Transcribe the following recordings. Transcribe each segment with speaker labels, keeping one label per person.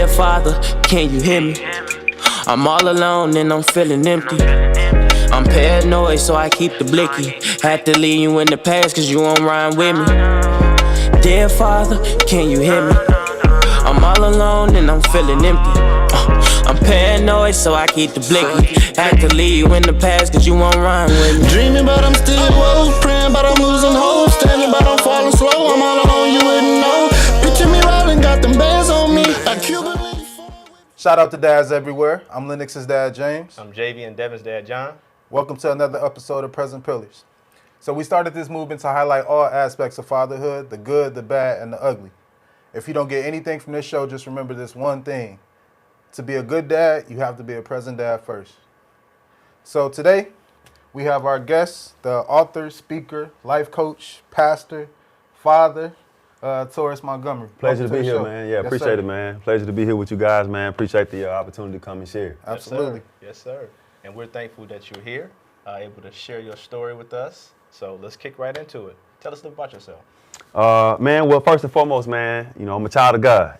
Speaker 1: Dear Father, can you hear me? I'm all alone and I'm feeling empty. I'm paranoid, so I keep the blicky. Had to leave you in the past, cause you won't rhyme with me. Dear Father, can you hear me? I'm all alone and I'm feeling empty. I'm paranoid, so I keep the blicky. Had to leave you in the past, cause you won't rhyme with me.
Speaker 2: Dreaming, but I'm still woke. Praying, but I'm losing hope. Standing, but I'm falling slow. I'm all alone, you wouldn't know. Picture me rolling, got them bands on me. Like Cuban.
Speaker 3: Shout out to dads everywhere. I'm Lennox's dad, James.
Speaker 4: I'm JV and Devin's dad, John.
Speaker 3: Welcome to another episode of Present Pillars. So we started this movement to highlight all aspects of fatherhood, the good, the bad, and the ugly. If you don't get anything from this show, just remember this one thing. To be a good dad, you have to be a present dad first. So today, we have our guest, the author, speaker, life coach, pastor, father, Taurus Montgomery.
Speaker 5: Pleasure to be here,
Speaker 3: show.
Speaker 5: man. Yeah,
Speaker 3: Yes,
Speaker 5: appreciate
Speaker 3: sir.
Speaker 5: it, man. Pleasure to be here with you guys, man. Appreciate the opportunity to come and share.
Speaker 3: Absolutely.
Speaker 4: Yes, sir. And we're thankful that you're here, able to share your story with us. So let's kick right into it. Tell us a little about yourself.
Speaker 5: Man, well, first and foremost, man, I'm a child of God.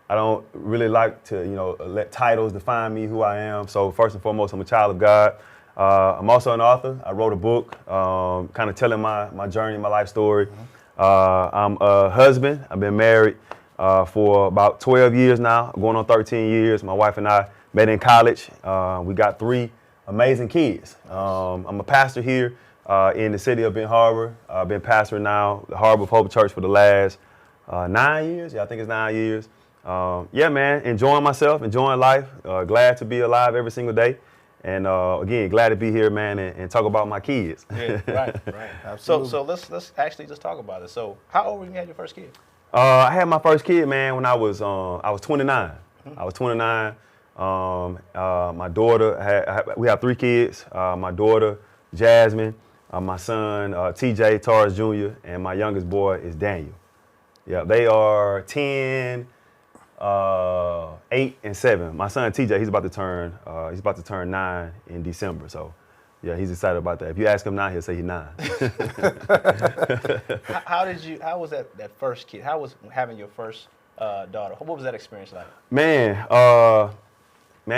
Speaker 5: I don't really like to, let titles define me, who I am. So first and foremost, I'm a child of God. I'm also an author. I wrote a book, kind of telling my journey, my life story. I'm a husband. I've been married for about 12 years now, going on 13 years. My wife and I met in college. We got 3 amazing kids. I'm a pastor here in the city of Ben Harbor. I've been pastoring now the Harbor of Hope Church for the last 9 years. Yeah, I think it's 9 years. Yeah, man, enjoying myself, enjoying life. Glad to be alive every single day. And again, glad to be here, man, and talk about my kids.
Speaker 4: Yeah, right.
Speaker 3: Absolutely.
Speaker 4: So let's actually just talk about it. So how old were you when you had your first kid?
Speaker 5: I had my first kid, man, when I was 29. I was 29. My daughter we have 3 kids. My daughter, Jasmine, my son, TJ, Taurus Jr., and my youngest boy is Daniel. Yeah, they are 10, 8, and 7. My son TJ, he's about to turn 9 in December. So, yeah, he's excited about that. If you ask him now, he'll say he's 9.
Speaker 4: How was that first kid? How was having your first daughter? What was that experience like?
Speaker 5: Man,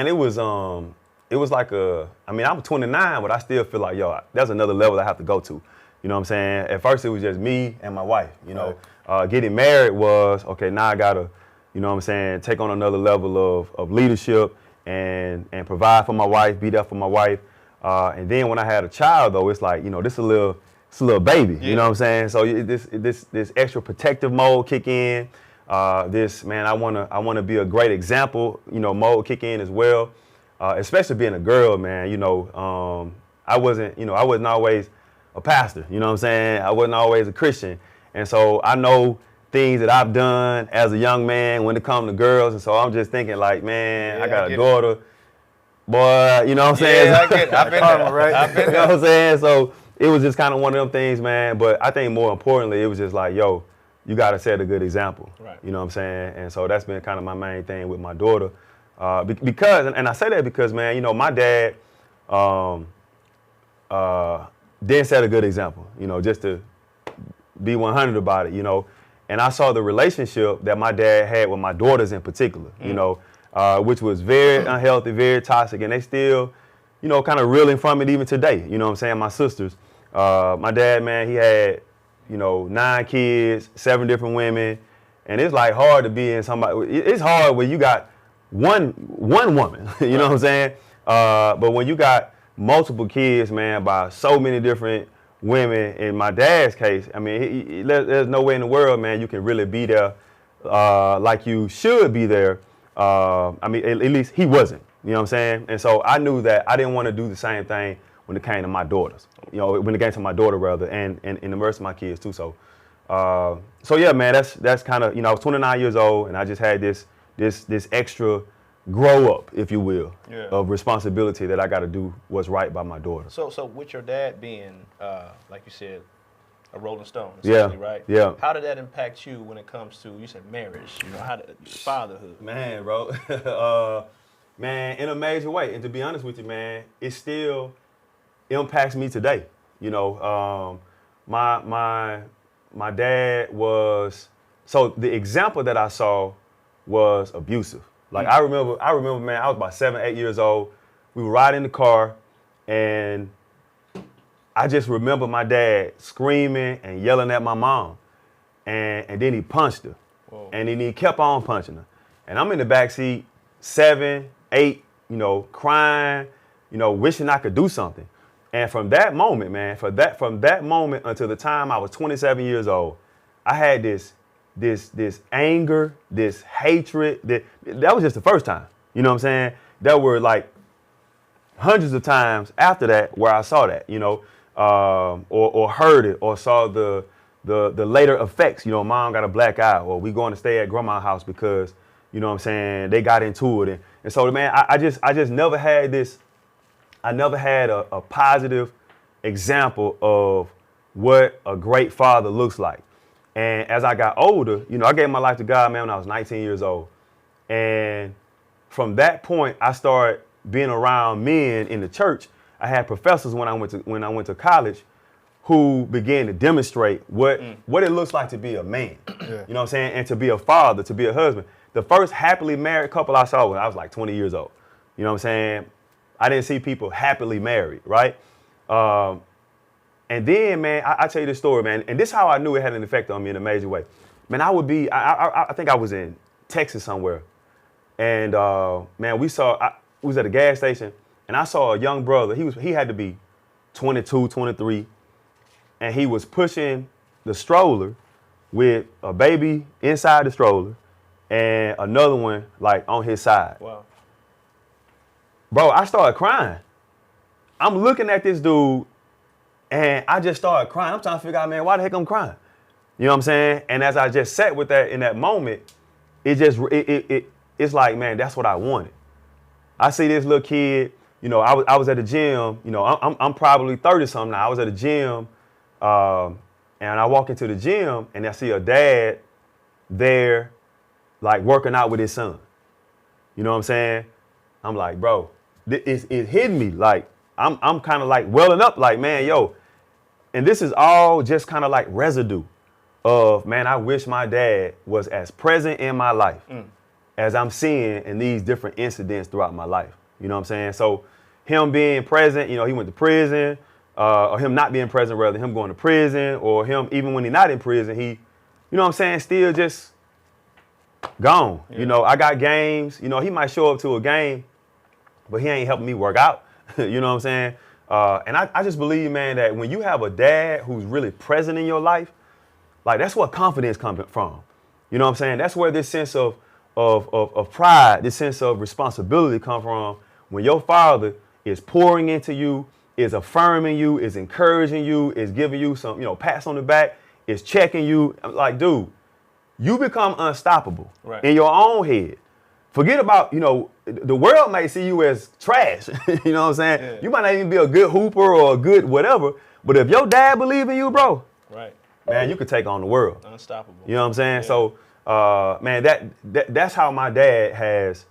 Speaker 5: it was like I'm 29, but I still feel like, there's another level I have to go to. You know what I'm saying? At first, it was just me and my wife. Getting married was, okay, now I got to, take on another level of leadership and provide for my wife, be there for my wife. And then when I had a child, though, it's like, this a little baby. Yeah. You know what I'm saying? So this extra protective mode kick in. I want to be a great example, mode kick in as well. Especially being a girl, man. I wasn't always a pastor. You know what I'm saying? I wasn't always a Christian. And so I know things that I've done as a young man when it comes to girls. And so I'm just thinking like, man, I got a daughter. Boy, you know what I'm saying?
Speaker 4: Yeah, I get it. I've been there,
Speaker 5: right?
Speaker 4: I've been there.
Speaker 5: You know what I'm saying? So it was just kind of one of them things, man. But I think more importantly, it was just like, you got to set a good example.
Speaker 4: Right.
Speaker 5: You know what I'm saying? And so that's been kind of my main thing with my daughter. Because I say that because, man, my dad didn't set a good example, just to be 100 about it, And I saw the relationship that my dad had with my daughters in particular, which was very unhealthy, very toxic, and they still, kind of reeling from it even today. You know what I'm saying? My sisters, my dad, man, he had, 9 kids, 7 different women, and it's like hard to be in somebody. It's hard when you got one woman, you know what I'm saying? But when you got multiple kids, man, by so many different women, in my dad's case, I mean, there's no way in the world, man, you can really be there like you should be there. At least he wasn't, you know what I'm saying? And so I knew that I didn't want to do the same thing when it came to my daughters, when it came to my daughter rather, and the rest of my kids too. So yeah, man, that's kind of, I was 29 years old and I just had this extra grow up, if you will, of responsibility that I got to do what's right by my daughter.
Speaker 4: So with your dad being, like you said, a Rolling Stone, essentially, right?
Speaker 5: Yeah.
Speaker 4: How did that impact you when it comes to, you said marriage, fatherhood?
Speaker 5: Man, bro, man, in a major way. And to be honest with you, man, it still impacts me today. My dad was, so the example that I saw was abusive. Like I remember, man, I was about 7, 8 years old. We were riding in the car, and I just remember my dad screaming and yelling at my mom. And then he punched her. Whoa. And then he kept on punching her. And I'm in the backseat, 7, 8, crying, wishing I could do something. And from that moment, man, from that moment until the time I was 27 years old, I had this anger, this hatred. That was just the first time. You know what I'm saying? There were like hundreds of times after that where I saw that, or heard it, or saw the later effects. Mom got a black eye, or we going to stay at grandma's house because, you know what I'm saying, they got into it. And so, man, I just never had this. I never had a positive example of what a great father looks like. And as I got older, I gave my life to God, man, when I was 19 years old. And from that point, I started being around men in the church. I had professors when I went to college who began to demonstrate what it looks like to be a man. Yeah. You know what I'm saying? And to be a father, to be a husband. The first happily married couple I saw when I was like 20 years old. You know what I'm saying? I didn't see people happily married, right? And then, man, I tell you this story, man, and this is how I knew it had an effect on me in a major way. Man, I think I was in Texas somewhere, and man, we was at a gas station, and I saw a young brother. He had to be 22, 23, and he was pushing the stroller with a baby inside the stroller and another one like on his side. Wow. Bro, I started crying. I'm looking at this dude, and I just started crying. I'm trying to figure out, man, why the heck I'm crying? You know what I'm saying? And as I just sat with that in that moment, it's like, man, that's what I wanted. I see this little kid, I was at the gym, I'm probably 30 something now. I was at the gym, and I walk into the gym, and I see a dad there, like working out with his son. You know what I'm saying? I'm like, bro, it hit me. Like, I'm kind of like welling up like, man, yo. And this is all just kind of like residue of, man, I wish my dad was as present in my life as I'm seeing in these different incidents throughout my life. You know what I'm saying? So him being present, he went to prison, or him not being present, rather, him going to prison, or him, even when he's not in prison, he, you know what I'm saying, still just gone. Yeah. I got games, he might show up to a game, but he ain't helping me work out. You know what I'm saying? And I just believe, man, that when you have a dad who's really present in your life, like that's what confidence comes from. You know what I'm saying? That's where this sense of pride, this sense of responsibility come from. When your father is pouring into you, is affirming you, is encouraging you, is giving you some, pats on the back, is checking you. Like, dude, you become unstoppable in your own head. Forget about, the world may see you as trash. You know what I'm saying? Yeah. You might not even be a good hooper or a good whatever, but if your dad believe in you, bro, man, you could take on the world.
Speaker 4: Unstoppable.
Speaker 5: You know what I'm saying? Yeah. So, man, that's how my dad has,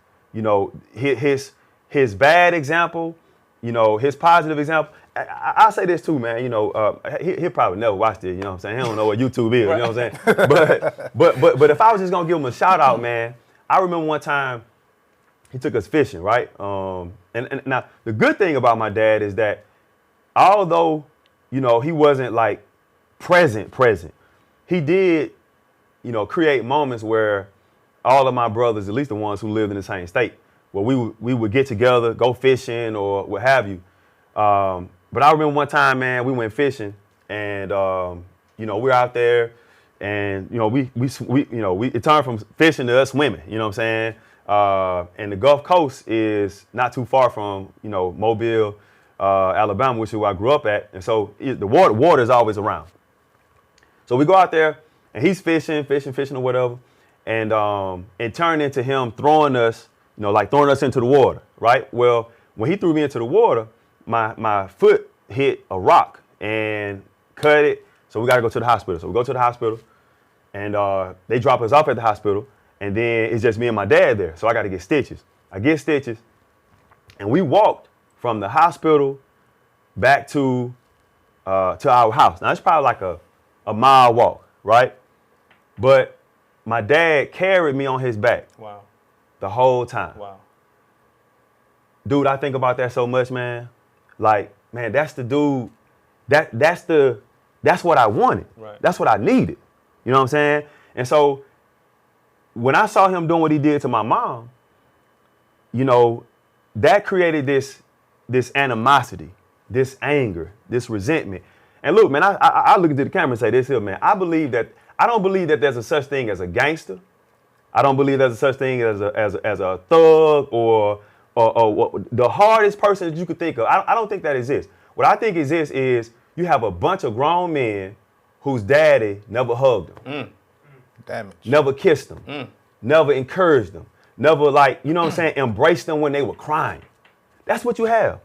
Speaker 5: his bad example, his positive example. I'll say this too, man. He'll probably never watch this. You know what I'm saying? He don't know what YouTube is. You know what I'm saying? But if I was just gonna give him a shout out, man, I remember one time he took us fishing, right? And now the good thing about my dad is that although, he wasn't like present, he did, create moments where all of my brothers, at least the ones who lived in the same state, where we would get together, go fishing or what have you. But I remember one time, man, we went fishing, and we're out there, and we it turned from fishing to us swimming. You know what I'm saying? And the Gulf Coast is not too far from Mobile, Alabama, which is where I grew up at, and so the water is always around. So we go out there, and he's fishing or whatever, and it turned into him throwing us, throwing us into the water, right? Well, when he threw me into the water, my foot hit a rock and cut it. So we got to go to the hospital. So we go to the hospital, and they drop us off at the hospital, and then it's just me and my dad there. So I got to get stitches. I get stitches, and we walked from the hospital back to our house. Now it's probably like a mile walk, right? But my dad carried me on his back.
Speaker 4: Wow.
Speaker 5: The whole time.
Speaker 4: Wow.
Speaker 5: Dude, I think about that so much, man. Like, man, that's the dude. That's what I wanted.
Speaker 4: Right.
Speaker 5: That's what I needed. You know what I'm saying? And so when I saw him doing what he did to my mom, you know, that created this animosity, this anger, this resentment. And look, man, I look into the camera and say this here, man. I don't believe that there's a such thing as a gangster. I don't believe there's a such thing as a thug or the hardest person that you could think of. I don't think that exists. What I think exists is you have a bunch of grown men whose daddy never hugged them,
Speaker 3: Damage.
Speaker 5: never kissed them, never encouraged them, never, like, you know what I'm saying, embraced them when they were crying. That's what you have.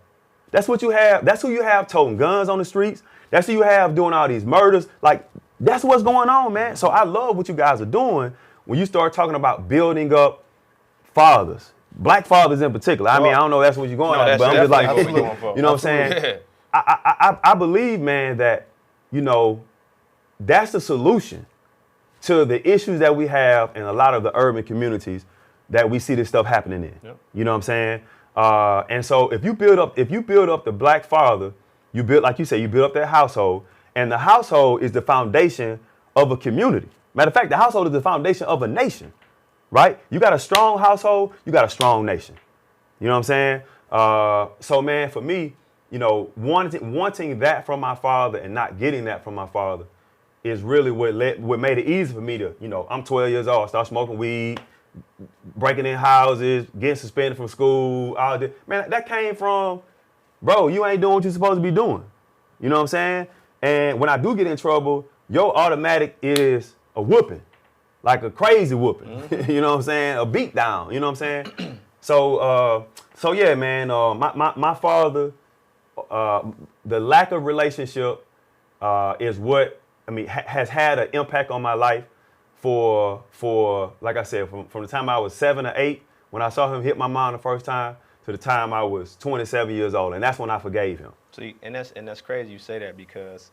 Speaker 5: That's what you have. That's who you have toting guns on the streets. That's who you have doing all these murders. Like, that's what's going on, man. So I love what you guys are doing when you start talking about building up fathers, black fathers in particular. I mean, I don't know if that's what you're going at, but I'm just like,
Speaker 4: what we're going for.
Speaker 5: you know what I'm saying?
Speaker 4: Yeah.
Speaker 5: I believe, man, that, you know, that's the solution to the issues that we have in a lot of the urban communities that we see this stuff happening in.
Speaker 4: Yep.
Speaker 5: You know what I'm saying? And so if you build up the black father, you build, like you say, you build up that household, and the household is the foundation of a community. Matter of fact, the household is the foundation of a nation, right? You got a strong household, you got a strong nation. You know what I'm saying? So, man, for me, you know, wanting that from my father and not getting that from my father is really what made it easy for me to, you know, I'm 12 years old, start smoking weed, breaking in houses, getting suspended from school, all this. Man, that came from, bro, you ain't doing what you're supposed to be doing. You know what I'm saying? And when I do get in trouble, your automatic is a whooping, like a crazy whooping. Mm-hmm. You know what I'm saying? A beat down. You know what I'm saying? So yeah, man, my father, the lack of relationship is what, I mean, has had an impact on my life for like I said, from the time I was 7 or 8, when I saw him hit my mom the first time, to the time I was 27 years old, and that's when I forgave him.
Speaker 4: See, and that's crazy you say that, because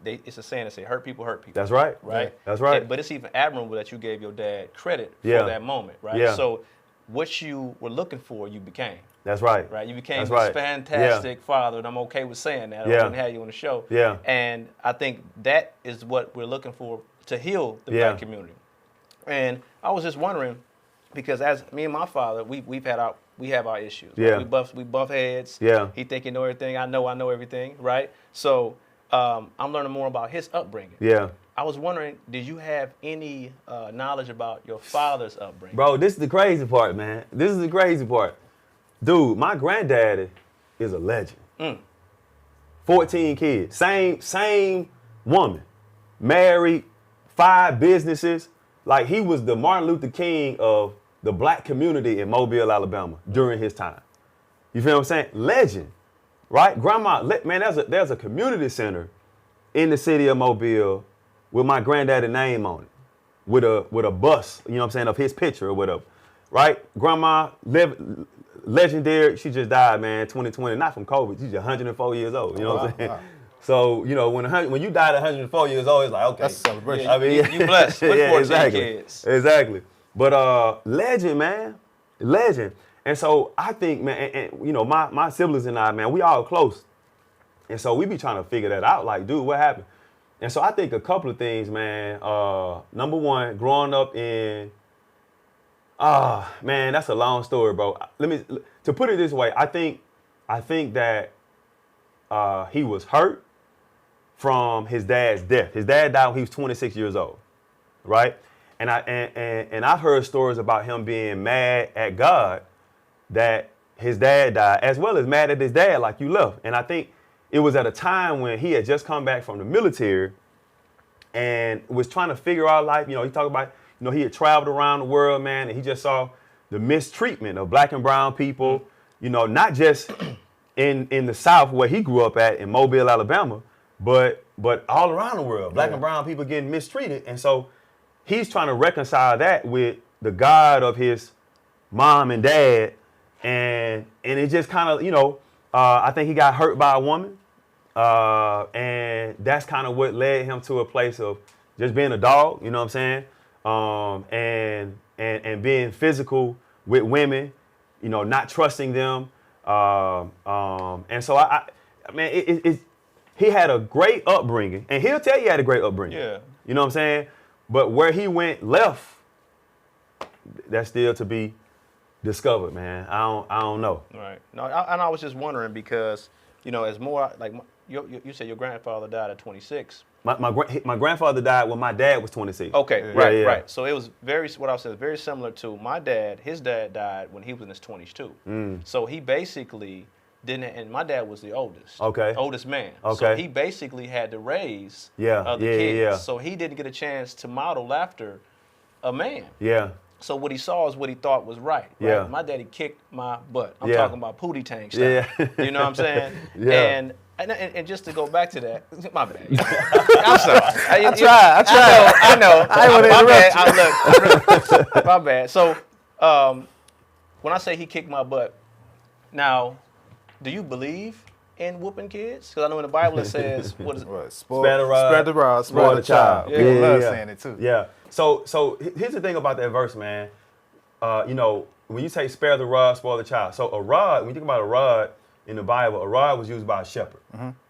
Speaker 4: it's a saying that say hurt people hurt people.
Speaker 5: That's right.
Speaker 4: Right?
Speaker 5: That's right.
Speaker 4: But it's even admirable that you gave your dad credit for
Speaker 5: Yeah.
Speaker 4: that moment, right?
Speaker 5: Yeah.
Speaker 4: So what you were looking for, you became.
Speaker 5: That's right.
Speaker 4: Right? You became
Speaker 5: That's
Speaker 4: this
Speaker 5: right.
Speaker 4: fantastic father, and I'm okay with saying that. I
Speaker 5: Yeah.
Speaker 4: didn't have you on the show.
Speaker 5: Yeah.
Speaker 4: And I think that is what we're looking for to heal the
Speaker 5: Yeah.
Speaker 4: black community. And I was just wondering, because as me and my father, we have our issues.
Speaker 5: Yeah.
Speaker 4: Right? We buff heads.
Speaker 5: Yeah.
Speaker 4: He think he know everything. I know everything. Right. So I'm learning more about his upbringing.
Speaker 5: Yeah.
Speaker 4: I was wondering, did you have any knowledge about your father's upbringing?
Speaker 5: Bro, this is the crazy part, man. This is the crazy part. Dude, my granddaddy is a legend. 14 kids. Same woman. Married, 5 businesses. Like, he was the Martin Luther King of the black community in Mobile, Alabama during his time. You feel what I'm saying? Legend, right? Grandma, man, there's a community center in the city of Mobile with my granddaddy's name on it, with a bus, you know what I'm saying, of his picture or whatever, right? Grandma, legendary, she just died, man, 2020, not from COVID, she's 104 years old, you know what I'm saying? Wow. So, you know, when you died at 104 years old, it's like, okay.
Speaker 3: That's a celebration.
Speaker 4: Yeah,
Speaker 5: I mean,
Speaker 4: you blessed with 14
Speaker 5: exactly.
Speaker 4: kids.
Speaker 5: Exactly. But legend, man. Legend. And so I think, man, and you know, my siblings and I, man, we all close. And so we be trying to figure that out. Like, dude, what happened? And so I think a couple of things, man. Number one, growing up in, man, that's a long story, bro. To put it this way, I think that he was hurt from his dad's death. His dad died when he was 26 years old, right? And I've heard stories about him being mad at God that his dad died, as well as mad at his dad like you left. And I think it was at a time when he had just come back from the military and was trying to figure out life. You know, he talked about, you know, he had traveled around the world, man, and he just saw the mistreatment of black and brown people, you know, not just in the South where he grew up at in Mobile, Alabama, but all around the world, black and brown people getting mistreated. And so he's trying to reconcile that with the God of his mom and dad. And it just kind of, you know, I think he got hurt by a woman. And that's kind of what led him to a place of just being a dog, you know what I'm saying? and being physical with women, not trusting them. And so he had a great upbringing, and he'll tell you he had a great upbringing.
Speaker 4: Yeah.
Speaker 5: You know what I'm saying? But where he went left, that's still to be discovered, man. I don't know.
Speaker 4: Right. No, and I was just wondering because, as more like you said your grandfather died at 26.
Speaker 5: My grandfather died when my dad was 26.
Speaker 4: Okay, right. So it was very similar to my dad. His dad died when he was in his 20s too. So he basically didn't, and my dad was the oldest.
Speaker 5: Okay.
Speaker 4: Oldest man.
Speaker 5: Okay.
Speaker 4: So he basically had to raise the kids. So he didn't get a chance to model after a man.
Speaker 5: Yeah.
Speaker 4: So what he saw is what he thought was right.
Speaker 5: Yeah.
Speaker 4: My daddy kicked my butt. I'm
Speaker 5: Yeah.
Speaker 4: talking about Pootie Tang stuff.
Speaker 5: Yeah.
Speaker 4: You know what I'm saying?
Speaker 5: Yeah.
Speaker 4: And just to go back to that, my bad. I'm sorry.
Speaker 2: I tried.
Speaker 4: I know.
Speaker 2: I ain't wanna interrupt
Speaker 4: Look, my bad. So when I say he kicked my butt, now, do you believe in whooping kids? Because I know in the Bible it says, what is it?
Speaker 3: Right.
Speaker 5: Spare the rod,
Speaker 3: Spread the rod, spoil the child.
Speaker 4: Yeah.
Speaker 3: People
Speaker 5: Yeah,
Speaker 3: love
Speaker 5: yeah.
Speaker 3: saying it too.
Speaker 5: Yeah. So here's the thing about that verse, man. When you say spare the rod, spoil the child. So a rod, when you think about a rod in the Bible, a rod was used by a shepherd,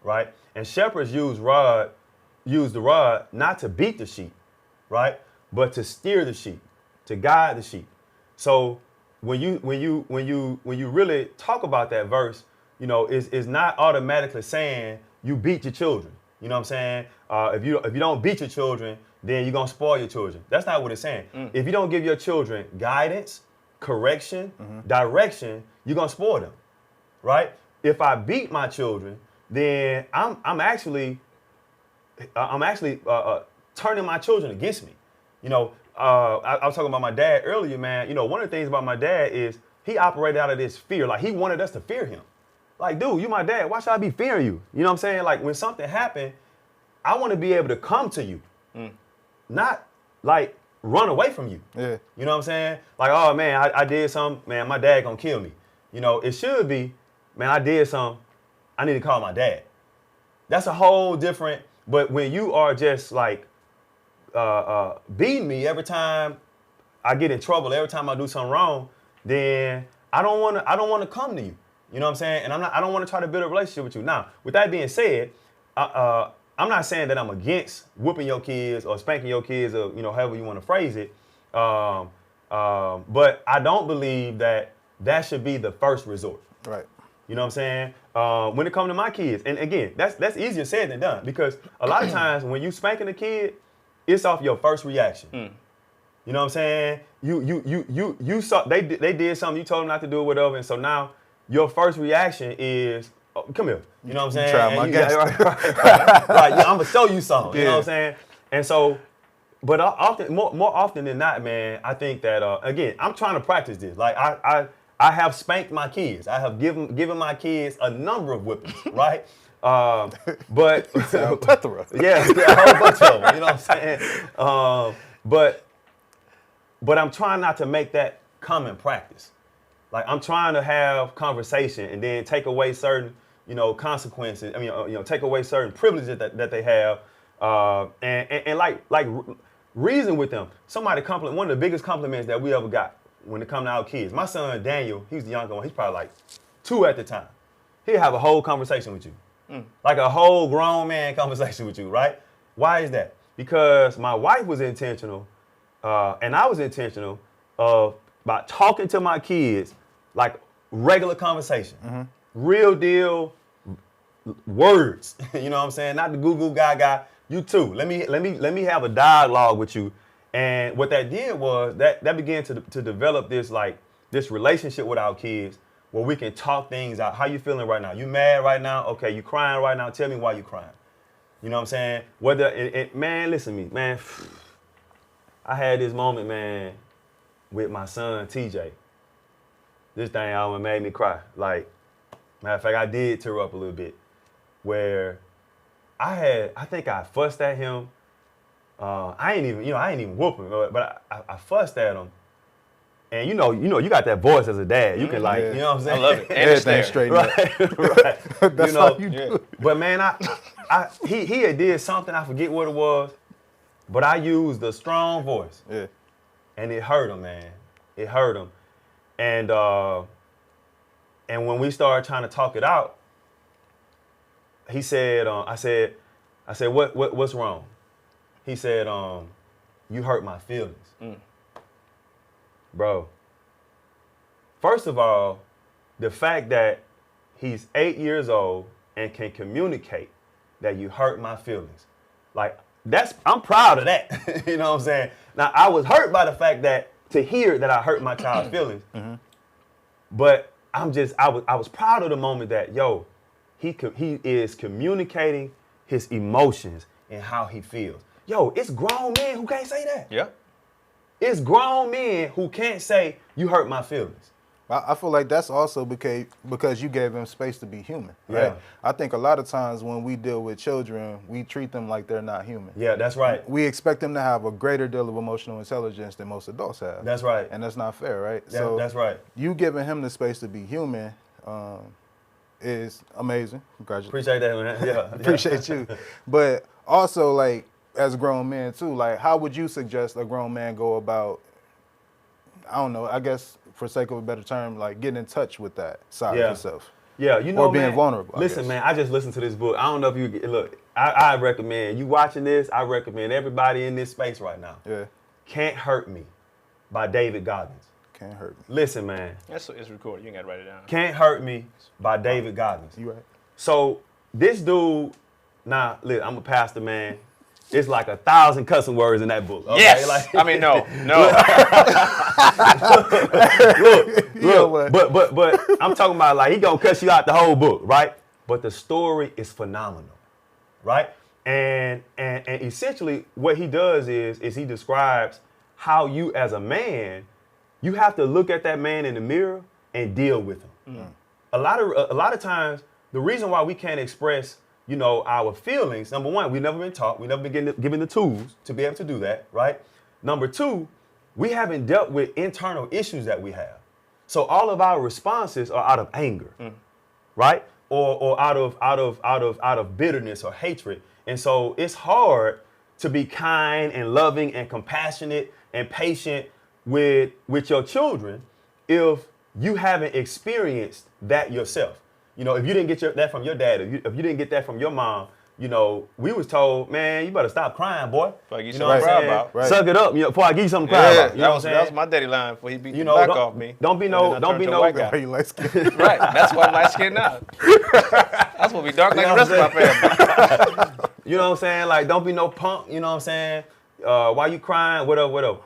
Speaker 5: right? And shepherds use the rod not to beat the sheep, right? But to steer the sheep, to guide the sheep. So when you really talk about that verse, it's not automatically saying you beat your children. You know what I'm saying? If you don't beat your children, then you're gonna spoil your children. That's not what it's saying. If you don't give your children guidance, correction, direction, you're gonna spoil them, right? If I beat my children, then I'm actually turning my children against me. I was talking about my dad earlier, man. One of the things about my dad is he operated out of this fear. Like, he wanted us to fear him. Like, dude, you my dad. Why should I be fearing you? You know what I'm saying? Like, when something happened, I want to be able to come to you, not like run away from you.
Speaker 3: Yeah.
Speaker 5: You know what I'm saying? Like, oh man, I did something. Man, my dad gonna kill me. It should be, man, I did something. I need to call my dad. That's a whole different. But when you are just like beating me every time I get in trouble, every time I do something wrong, then I don't want to come to you. You know what I'm saying? And I don't want to try to build a relationship with you. Now, with that being said, I'm not saying that I'm against whooping your kids or spanking your kids or however you want to phrase it. But I don't believe that should be the first resort.
Speaker 3: Right.
Speaker 5: You know what I'm saying? When it comes to my kids, and again, that's easier said than done, because a lot of times when you spanking a kid, it's off your first reaction. You know what I'm saying? You saw they did something, you told them not to do it, whatever, and so now your first reaction is, oh, come here. You know what I'm saying?
Speaker 3: Try my gangster.
Speaker 5: Right, yeah, I'm gonna show you something. You know what I'm saying? And so, but more often than not, man, I think that again, I'm trying to practice this. Like I have spanked my kids. I have given my kids a number of whippings, right? But
Speaker 3: A plethora.
Speaker 5: yeah, a whole bunch of them. You know what I'm saying? But I'm trying not to make that common practice. Like, I'm trying to have conversation and then take away certain, consequences. I mean, take away certain privileges that they have, and like reason with them. One of the biggest compliments that we ever got when it comes to our kids. My son Daniel, he's the younger one. He's probably like 2 at the time. He'll have a whole conversation with you, like a whole grown man conversation with you, right? Why is that? Because my wife was intentional, and I was intentional about talking to my kids like regular conversation, real deal words. You know what I'm saying? Not the goo goo gaga. You too. Let me have a dialogue with you. And what that did was that began to develop this relationship with our kids where we can talk things out. How you feeling right now? You mad right now? Okay, you crying right now? Tell me why you crying. You know what I'm saying? Man, listen to me, man. I had this moment, man, with my son, TJ. This thing almost made me cry. Like, matter of fact, I did tear up a little bit. Where I think I fussed at him. I ain't even whoop him, but I fussed at him. And you got that voice as a dad. You can like, you know what I'm saying?
Speaker 4: I love it.
Speaker 3: Everything straight up.
Speaker 5: Right.
Speaker 3: That's how you do it.
Speaker 5: But man, he had did something, I forget what it was, But I used a strong voice.
Speaker 3: Yeah.
Speaker 5: And it hurt him, man. It hurt him. And when we started trying to talk it out, he said, I said, what's wrong? He said, you hurt my feelings. Bro, first of all, the fact that he's 8 years old and can communicate that you hurt my feelings. Like, I'm proud of that. You know what I'm saying? Now, I was hurt by the fact that to hear that I hurt my child's feelings, but I was proud of the moment that, yo, he is communicating his emotions and how he feels. Yo, it's grown men who can't say that.
Speaker 4: Yeah.
Speaker 5: It's grown men who can't say, you hurt my feelings.
Speaker 3: I feel like that's also because you gave them space to be human, right?
Speaker 5: Yeah.
Speaker 3: I think a lot of times when we deal with children, we treat them like they're not human.
Speaker 5: Yeah, that's right.
Speaker 3: We expect them to have a greater deal of emotional intelligence than most adults have.
Speaker 5: That's right.
Speaker 3: And that's not fair, right?
Speaker 5: Yeah, so that's right.
Speaker 3: You giving him the space to be human is amazing. Congratulations.
Speaker 5: Appreciate that, man. Yeah.
Speaker 3: Appreciate you. But also, like, as grown men too, like, how would you suggest a grown man go about, I don't know, I guess for sake of a better term, like getting in touch with that side of yourself?
Speaker 5: Yeah, you know,
Speaker 3: or being
Speaker 5: man,
Speaker 3: vulnerable.
Speaker 5: Listen, man, I just listened to this book. I don't know if you look. I recommend you watching this. I recommend everybody in this space right now.
Speaker 3: Yeah.
Speaker 5: Can't Hurt Me by David Goggins.
Speaker 3: Can't Hurt Me.
Speaker 5: Listen, man.
Speaker 4: It's recorded. You ain't got to write it down.
Speaker 5: Can't Hurt Me by David Goggins.
Speaker 3: You right.
Speaker 5: So this dude, look, I'm a pastor, man. It's like 1,000 cussing words in that book. Okay?
Speaker 4: Yes.
Speaker 5: Like,
Speaker 4: I mean, no.
Speaker 5: Look, but I'm talking about like he gonna cuss you out the whole book, right? But the story is phenomenal, right? And essentially what he does is he describes how you as a man, you have to look at that man in the mirror and deal with him. A lot of times, the reason why we can't express, you know, our feelings, number one, we've never been taught, we've never been given the tools to be able to do that, right? Number two, we haven't dealt with internal issues that we have. So all of our responses are out of anger, right? Or out of bitterness or hatred. And so it's hard to be kind and loving and compassionate and patient with your children if you haven't experienced that yourself. You know, if you didn't get that from your dad, if you didn't get that from your mom, you know, we was told, man, you better stop crying, boy.
Speaker 4: Like
Speaker 5: you know what I'm saying?
Speaker 4: about.
Speaker 5: Suck it up, you know, before I give you something to cry about. You know
Speaker 4: that was my daddy line before he beat the back off me.
Speaker 5: Don't be no
Speaker 4: white guy.
Speaker 3: Are you light skinned?
Speaker 4: Right. That's why I'm light skinned now. That's what we dark like the rest of my family.
Speaker 5: You know what I'm saying? Like, don't be no punk. You know what I'm saying? Why you crying? Whatever.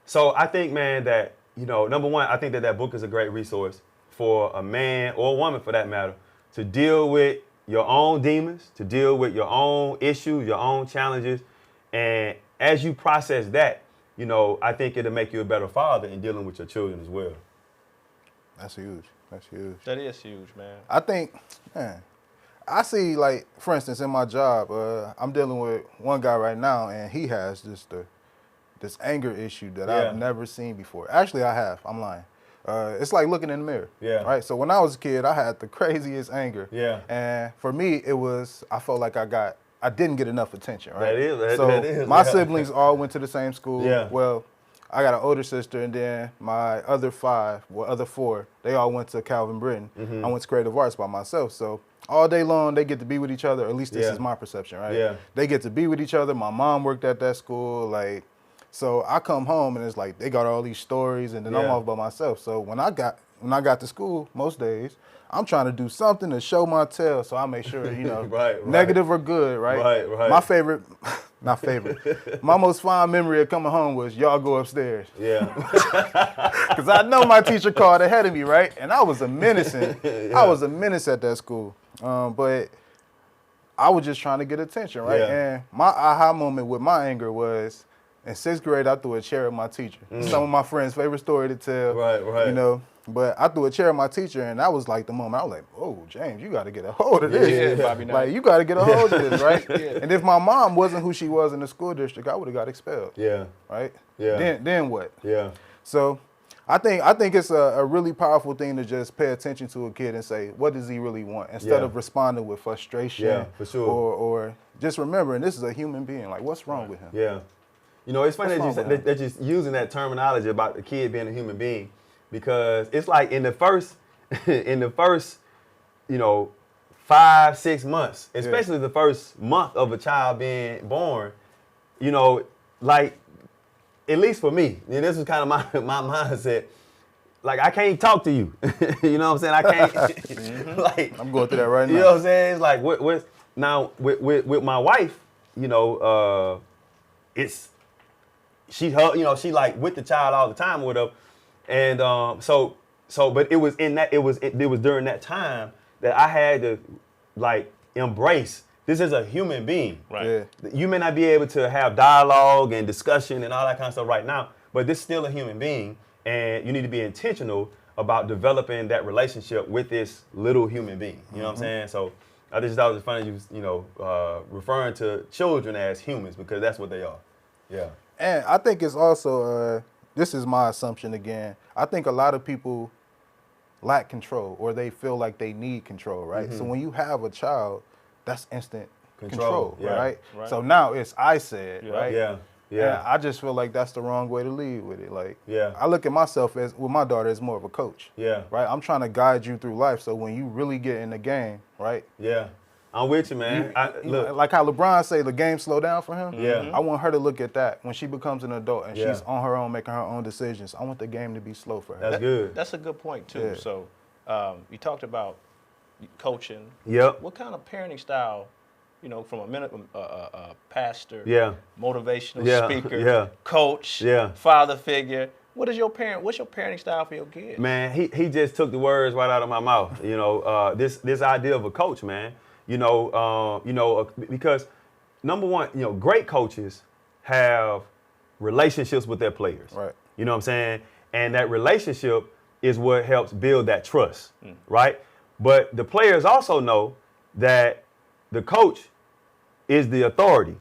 Speaker 5: So I think, man, that, you know, number one, I think that book is a great resource for a man or a woman, for that matter, to deal with your own demons, to deal with your own issues, your own challenges. And as you process that, you know, I think it'll make you a better father in dealing with your children as well.
Speaker 3: That's huge. That's huge.
Speaker 4: That is huge, man.
Speaker 3: I think, man, I see, like, for instance, in my job, I'm dealing with one guy right now, and he has just this anger issue that I've never seen before. Actually, I have. I'm lying. It's like looking in the mirror. Yeah. Right. So when I was a kid, I had the craziest anger. Yeah. And for me, I felt like I didn't get enough attention. Right. That is. My siblings all went to the same school. Yeah. Well, I got an older sister, and then my other four, they all went to Calvin Britton. Mm-hmm. I went to Creative Arts by myself. So all day long, they get to be with each other. Or at least this is my perception, right? Yeah. They get to be with each other. My mom worked at that school, like. So I come home and it's like they got all these stories, and then I'm off by myself. So when I got to school, most days I'm trying to do something to show my tail, so I make sure, you know, negative or good, right? Right. My favorite, not favorite, my most fond memory of coming home was y'all go upstairs. Yeah. Because I know my teacher called ahead of me, right? And I was a menace. I was a menace at that school, but I was just trying to get attention, right? Yeah. And my aha moment with my anger was, in 6th grade, I threw a chair at my teacher. Some of my friends' favorite story to tell. Right. You know, but I threw a chair at my teacher, and that was like the moment I was like, "Oh, James, you got to get a hold of this. Like, you got to get a hold of this, right?" And if my mom wasn't who she was in the school district, I would have got expelled. Yeah. Right. Yeah. Then what? Yeah. So, I think it's a really powerful thing to just pay attention to a kid and say, what does he really want, instead of responding with frustration. Yeah, for sure. Or just remembering this is a human being. Like, what's wrong with him? Yeah.
Speaker 5: You know, it's funny
Speaker 3: What's wrong with
Speaker 5: that you're using that terminology about the kid being a human being, because it's like in the first, you know, 5-6 months, especially the first month of a child being born, you know, like, at least for me, and this is kind of my mindset. Like, I can't talk to you. You know what I'm saying? I can't. Like,
Speaker 3: I'm going through that right now.
Speaker 5: You know what I'm saying? It's like, now with my wife, you know, she like with the child all the time or whatever, and but it was during that time that I had to like embrace. This is a human being.
Speaker 4: Right.
Speaker 3: Yeah.
Speaker 5: You may not be able to have dialogue and discussion and all that kind of stuff right now, but this is still a human being, and you need to be intentional about developing that relationship with this little human being. You know what I'm saying? So I just thought it was funny referring to children as humans, because that's what they are. Yeah.
Speaker 3: And I think it's also, this is my assumption again, I think a lot of people lack control, or they feel like they need control, right? So when you have a child, that's instant control,
Speaker 5: yeah.
Speaker 3: right?
Speaker 4: Right.
Speaker 3: So now it's I said, right?
Speaker 5: Yeah.
Speaker 3: And
Speaker 5: Yeah.
Speaker 3: I just feel like that's the wrong way to lead with it. Like,
Speaker 5: Yeah.
Speaker 3: I look at myself with my daughter as more of a coach.
Speaker 5: Yeah.
Speaker 3: Right? I'm trying to guide you through life, so when you really get in the game, right?
Speaker 5: Yeah. I'm with you, man. Look.
Speaker 3: Like how LeBron say the game slow down for him.
Speaker 5: Yeah.
Speaker 3: I want her to look at that when she becomes an adult and
Speaker 5: Yeah.
Speaker 3: she's on her own, making her own decisions. I want the game to be slow for her.
Speaker 5: That's good.
Speaker 4: That's a good point too.
Speaker 3: Yeah.
Speaker 4: So you talked about coaching.
Speaker 5: Yep.
Speaker 4: What kind of parenting style, you know, from a pastor,
Speaker 5: Yeah.
Speaker 4: motivational
Speaker 5: Yeah.
Speaker 4: speaker,
Speaker 5: Yeah.
Speaker 4: coach,
Speaker 5: Yeah.
Speaker 4: father figure? What's your parenting style for your kids?
Speaker 5: Man, he just took the words right out of my mouth. You know, this idea of a coach, man. Because number one, you know, great coaches have relationships with their players.
Speaker 3: Right.
Speaker 5: You know what I'm saying? And that relationship is what helps build that trust, right? But the players also know that the coach is the authority,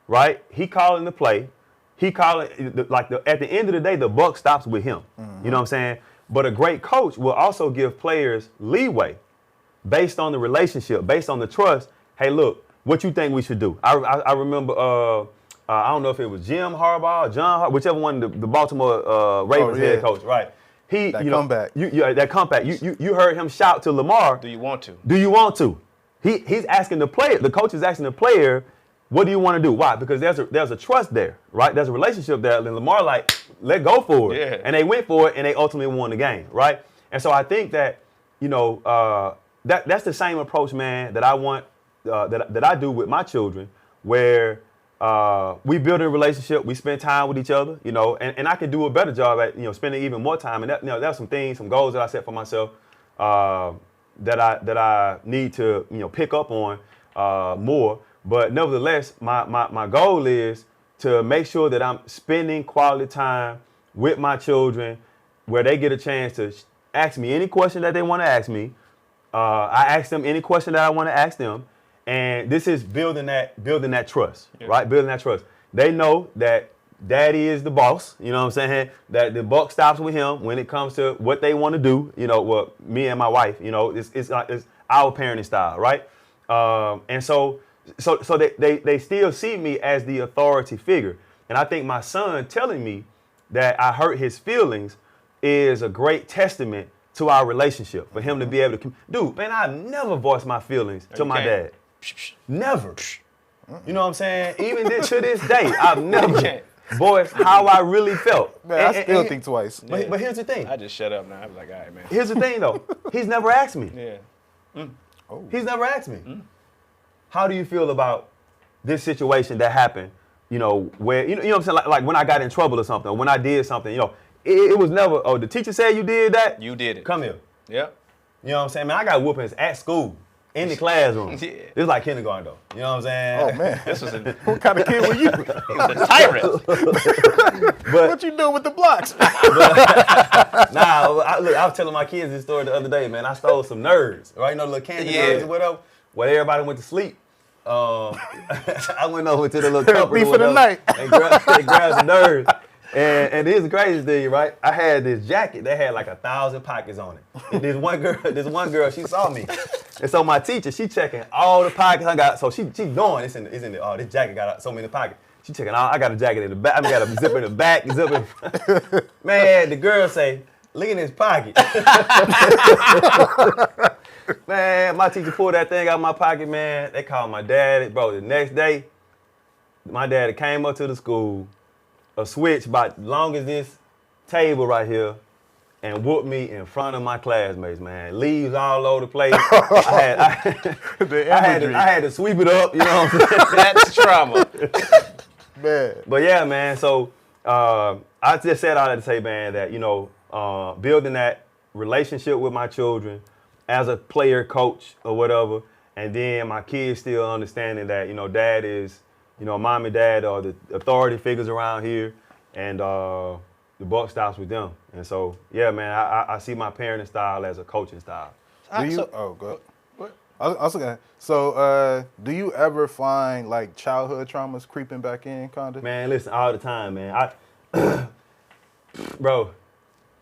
Speaker 5: right? He calling the play. He calling, at the end of the day, the buck stops with him. You know what I'm saying? But a great coach will also give players leeway based on the relationship, based on the trust. Hey, look, what you think we should do? I remember, I don't know if it was Jim Harbaugh or John, whichever one, the Baltimore Ravens head coach, right?
Speaker 3: Comeback.
Speaker 5: That comeback. You heard him shout to Lamar.
Speaker 4: Do you want to?
Speaker 5: Do you want to? He's asking the player. The coach is asking the player, what do you want to do? Why? Because there's a trust there, right? There's a relationship there. And Lamar let go for it.
Speaker 4: Yeah.
Speaker 5: And they went for it, and they ultimately won the game, right? And so I think that, that's the same approach, man, that I want, that I do with my children, where we build a relationship, we spend time with each other, and I can do a better job at, spending even more time. And there's some things, some goals that I set for myself that I need to, pick up on more. But nevertheless, my goal is to make sure that I'm spending quality time with my children, where they get a chance to ask me any question that they want to ask me. I ask them any question that I want to ask them. And this is building that trust, right? Building that trust. They know that daddy is the boss, you know what I'm saying? That the buck stops with him when it comes to what they want to do, me and my wife, it's our parenting style, right? And so they still see me as the authority figure. And I think my son telling me that I hurt his feelings is a great testament to our relationship, for him to be able to, dude, man, I never voiced my feelings to my dad. Never. You know what I'm saying? Even to this day, I've never voiced how I really felt.
Speaker 3: Man, I still think twice.
Speaker 5: But here's the thing.
Speaker 4: I just shut up now. I was like, all right, man.
Speaker 5: Here's the thing, though. He's never asked me.
Speaker 4: Yeah.
Speaker 5: He's never asked me. How do you feel about this situation that happened, where, you know what I'm saying? Like when I got in trouble or something, or when I did something, it was never, oh, the teacher said you did that?
Speaker 4: You did it.
Speaker 5: Come here.
Speaker 4: Yep.
Speaker 5: You know what I'm saying? Man, I got whoopings at school, in the classroom.
Speaker 4: Yeah.
Speaker 5: It's like kindergarten, though. You know what I'm saying?
Speaker 3: Oh, man.
Speaker 4: This was
Speaker 3: What kind of kid were you?
Speaker 4: he was a tyrant.
Speaker 5: But
Speaker 3: What you doing with the blocks?
Speaker 5: I was telling my kids this story the other day, man. I stole some nerds, right? Little candy nerds or whatever. Well, everybody went to sleep. I went over to the little cupboard
Speaker 3: Beef for the night.
Speaker 5: and grabbed the nerds. And here's the craziest thing, right? I had this jacket that had like 1,000 pockets on it. And this one girl, she saw me. And so my teacher, she checking all the pockets I got. So she knowing this jacket got so many pockets. She checking out. I got a jacket in the back. I got a zip in the back, zip in the Man, the girl say, look in his pocket. Man, my teacher pulled that thing out of my pocket, man. They called my dad. Bro, the next day, my dad came up to the school, a switch about long as this table right here, and whooped me in front of my classmates, man. Leaves all over the place. I had to sweep it up, you know what I'm saying?
Speaker 4: That's trauma.
Speaker 3: Man.
Speaker 5: But yeah, man, so I just said all that to say, man, that, you know, building that relationship with my children as a player, coach, or whatever, and then my kids still understanding that, you know, dad is, you know, mom and dad are the authority figures around here, and the buck stops with them. And so, yeah, man, I see my parenting style as a coaching style.
Speaker 3: Go ahead. I was gonna. So, do you ever find like childhood traumas creeping back in, kinda?
Speaker 5: Man, listen, all the time, man. Bro,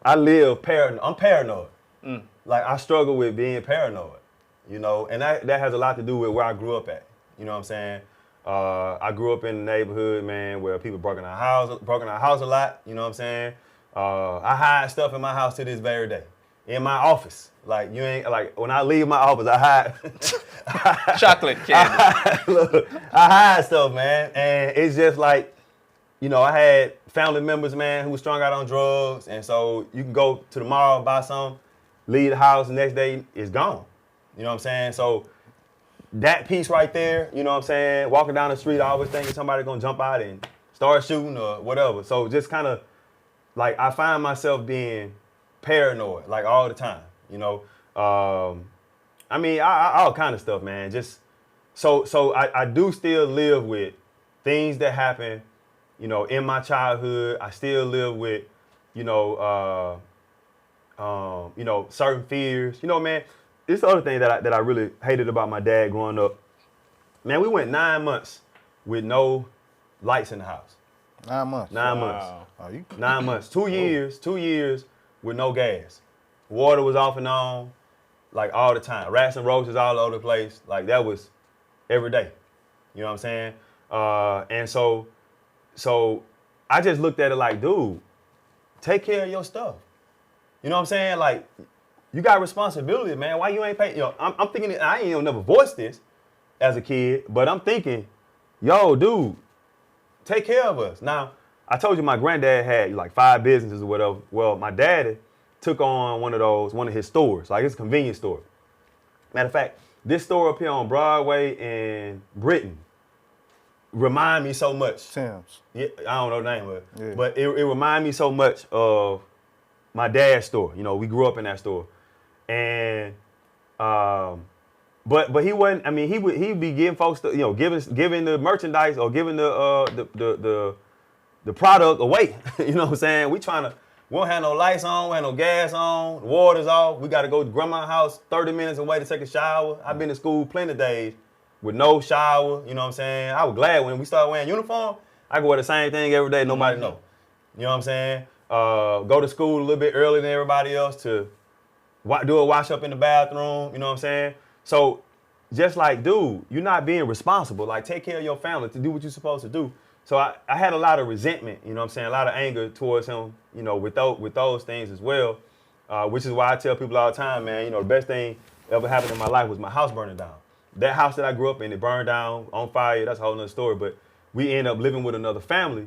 Speaker 5: I live paranoid. I'm paranoid. Like, I struggle with being paranoid, you know, and that has a lot to do with where I grew up at. You know what I'm saying? I grew up in a neighborhood, man, where people broke in our house a lot. You know what I'm saying? I hide stuff in my house to this very day. In my office, like you ain't like when I leave my office, I hide
Speaker 4: Chocolate candy.
Speaker 5: Look, I hide stuff, man, and it's just like, you know, I had family members, man, who was strung out on drugs, and so you can go to the mall and buy some, leave the house, the next day it's gone. You know what I'm saying? So that piece right there, you know what I'm saying? Walking down the street, I always thinking somebody gonna jump out and start shooting or whatever. So just kind of like I find myself being paranoid like all the time, you know. I mean, all kind of stuff, man. Just so I do still live with things that happen, you know, in my childhood. I still live with, you know, certain fears. You know, man, this is the other thing that I really hated about my dad growing up. Man, we went 9 months with no lights in the house.
Speaker 3: 9 months.
Speaker 5: 9 months.
Speaker 3: Oh,
Speaker 5: 9 months. 2 years with no gas. Water was off and on, like all the time. Rats and roaches all over the place. Like that was every day. You know what I'm saying? And so I just looked at it like, dude, take care of your stuff. You know what I'm saying? Like, you got responsibility, man. Why you ain't paying? You know, I'm thinking, I ain't never voiced this as a kid, but I'm thinking, yo, dude, take care of us. Now, I told you my granddad had like 5 businesses or whatever. Well, my daddy took on one of his stores, like it's a convenience store. Matter of fact, this store up here on Broadway in Britain remind me so much.
Speaker 3: Sam's.
Speaker 5: Yeah, I don't know the name of it,
Speaker 3: Yeah.
Speaker 5: but it remind me so much of my dad's store. You know, we grew up in that store, and but he wasn't. I mean, he'd be giving folks, you know, giving the merchandise or giving the product away. You know what I'm saying? We don't have no lights on, we have no gas on, the water's off. We got to go to grandma's house 30 minutes away to take a shower. I've been to school plenty of days with no shower. You know what I'm saying? I was glad when we started wearing uniform. I could wear the same thing every day, nobody know. You know what I'm saying? Go to school a little bit earlier than everybody else to do a wash up in the bathroom. You know what I'm saying? So just like, dude, you're not being responsible. Like, take care of your family to do what you're supposed to do. So I had a lot of resentment, you know what I'm saying, a lot of anger towards him, you know, with those things as well, which is why I tell people all the time, man, you know, the best thing ever happened in my life was my house burning down. That house that I grew up in, it burned down on fire. That's a whole nother story. But we ended up living with another family,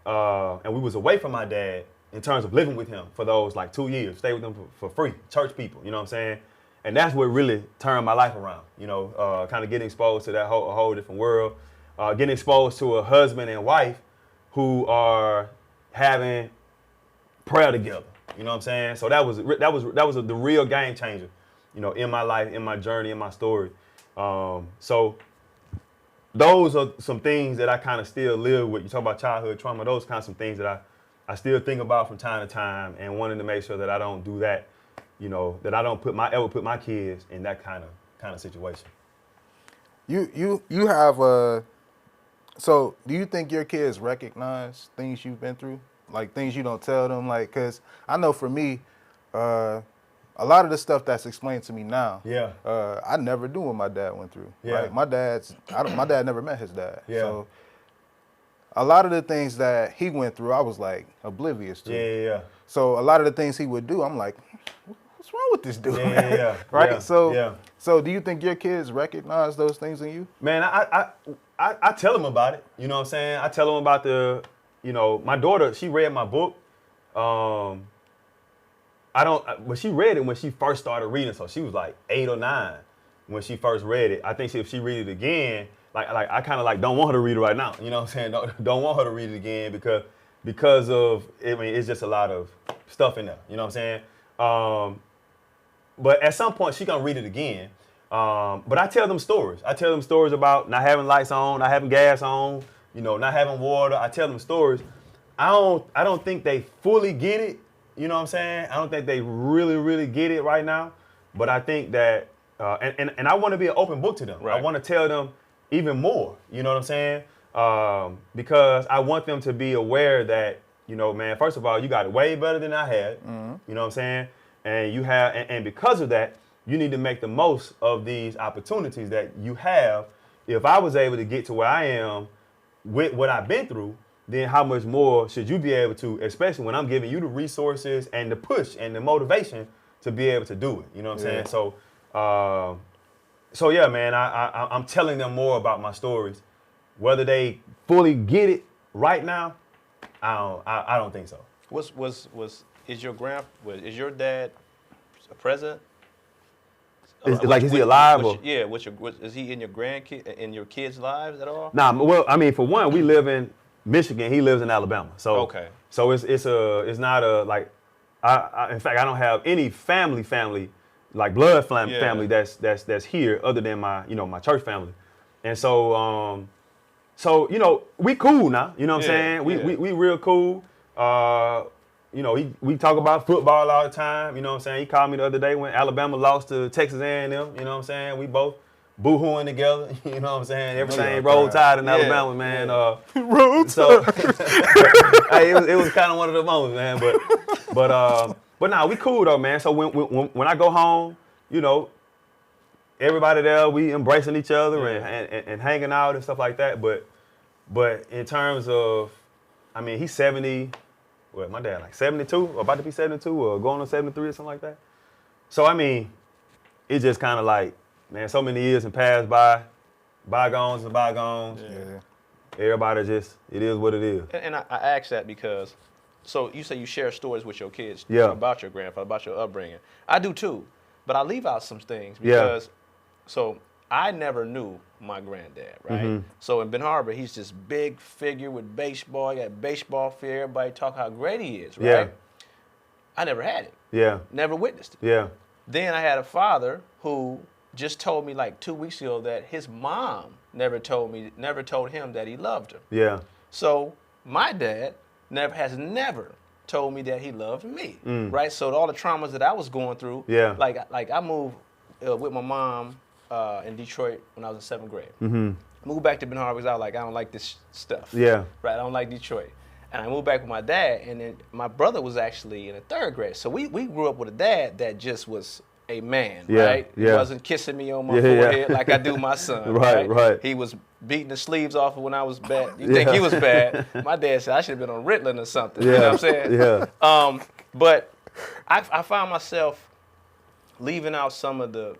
Speaker 5: and we was away from my dad in terms of living with him for those like 2 years, stay with him for free, church people, you know what I'm saying? And that's what really turned my life around, you know, kind of getting exposed to that whole different world. Getting exposed to a husband and wife who are having prayer together. You know what I'm saying? So that was the real game changer, you know, in my life, in my journey, in my story. So those are some things that I kind of still live with. You talk about childhood trauma, those kinds of some things that I still think about from time to time, and wanting to make sure that I don't do that, you know, that I don't ever put my kids in that kind of situation.
Speaker 3: You have so do you think your kids recognize things you've been through? Like things you don't tell them? Like, cause I know for me, a lot of the stuff that's explained to me now, I never knew what my dad went through.
Speaker 5: Yeah.
Speaker 3: Right? My dad never met his dad.
Speaker 5: Yeah.
Speaker 3: So a lot of the things that he went through, I was like oblivious to.
Speaker 5: Yeah.
Speaker 3: So a lot of the things he would do, I'm like, what's wrong with this dude?
Speaker 5: Yeah.
Speaker 3: Right.
Speaker 5: Yeah.
Speaker 3: So do you think your kids recognize those things in you?
Speaker 5: Man, I tell them about it. You know what I'm saying? I tell them about the, my daughter, she read my book. But she read it when she first started reading, so she was like 8 or 9 when she first read it. I think if she read it again, like I kind of like don't want her to read it right now. You know what I'm saying? Don't want her to read it again because of, I mean, it's just a lot of stuff in there. You know what I'm saying? But at some point she gonna read it again. But I tell them stories. I tell them stories about not having lights on, not having gas on, not having water. I tell them stories. I don't think they fully get it. You know what I'm saying? I don't think they really, really get it right now. But I think that, and I want to be an open book to them.
Speaker 4: Right.
Speaker 5: I want to tell them even more. You know what I'm saying? Because I want them to be aware that, man, first of all, you got it way better than I had. Mm-hmm. You know what I'm saying? And you have, and because of that, you need to make the most of these opportunities that you have. If I was able to get to where I am with what I've been through, then how much more should you be able to, especially when I'm giving you the resources and the push and the motivation to be able to do it. You know what I'm saying? So yeah, man, I'm telling them more about my stories. Whether they fully get it right now, I don't think so.
Speaker 4: Is your dad a president?
Speaker 5: Is he alive?
Speaker 4: Is he in your kids' lives at all?
Speaker 5: Nah, well, I mean, for one, we live in Michigan. He lives in Alabama. So
Speaker 4: okay.
Speaker 5: So it's not a like. In fact, I don't have any family like blood family that's here other than my my church family, and so we cool now. You know what I'm saying? We real cool. We talk about football all the time. You know what I'm saying? He called me the other day when Alabama lost to Texas A&M. You know what I'm saying? We both boo-hooing together. You know what I'm saying? Everything roll tide in Alabama, man. Roll tide. Hey, it was kind of one of the moments, man. But nah, we cool though, man. So when I go home, everybody there, we embracing each other and hanging out and stuff like that. But in terms of, I mean, he's 70. Well, my dad like 72, or about to be 72, or going on 73 or something like that. So, I mean, it's just kind of like, man, so many years have passed by, bygones and bygones. Yeah. Everybody just, it is what it is.
Speaker 4: And I ask that because, so you say you share stories with your kids about your grandfather, about your upbringing. I do too, but I leave out some things because, so I never knew my granddad, right? Mm-hmm. So in Ben Harbor, he's this big figure with baseball. He got baseball fear. Everybody talk how great he is, right?
Speaker 5: Yeah.
Speaker 4: I never had it.
Speaker 5: Yeah.
Speaker 4: Never witnessed it.
Speaker 5: Yeah.
Speaker 4: Then I had a father who just told me like 2 weeks ago that his mom never told him that he loved her.
Speaker 5: Yeah.
Speaker 4: So my dad has never told me that he loved me, right? So all the traumas that I was going through, like I moved with my mom in Detroit when I was in 7th grade. Mm-hmm. Moved back to Ben Harbor because I was like, I don't like this stuff. Yeah. Right, I don't like Detroit. And I moved back with my dad, and then my brother was actually in the 3rd grade. So we grew up with a dad that just was a man, right? He wasn't kissing me on my forehead like I do my son. Right. He was beating the sleeves off of when I was bad. You think he was bad. My dad said I should have been on Ritalin or something. You know what I'm saying? Yeah. But I found myself leaving out some of the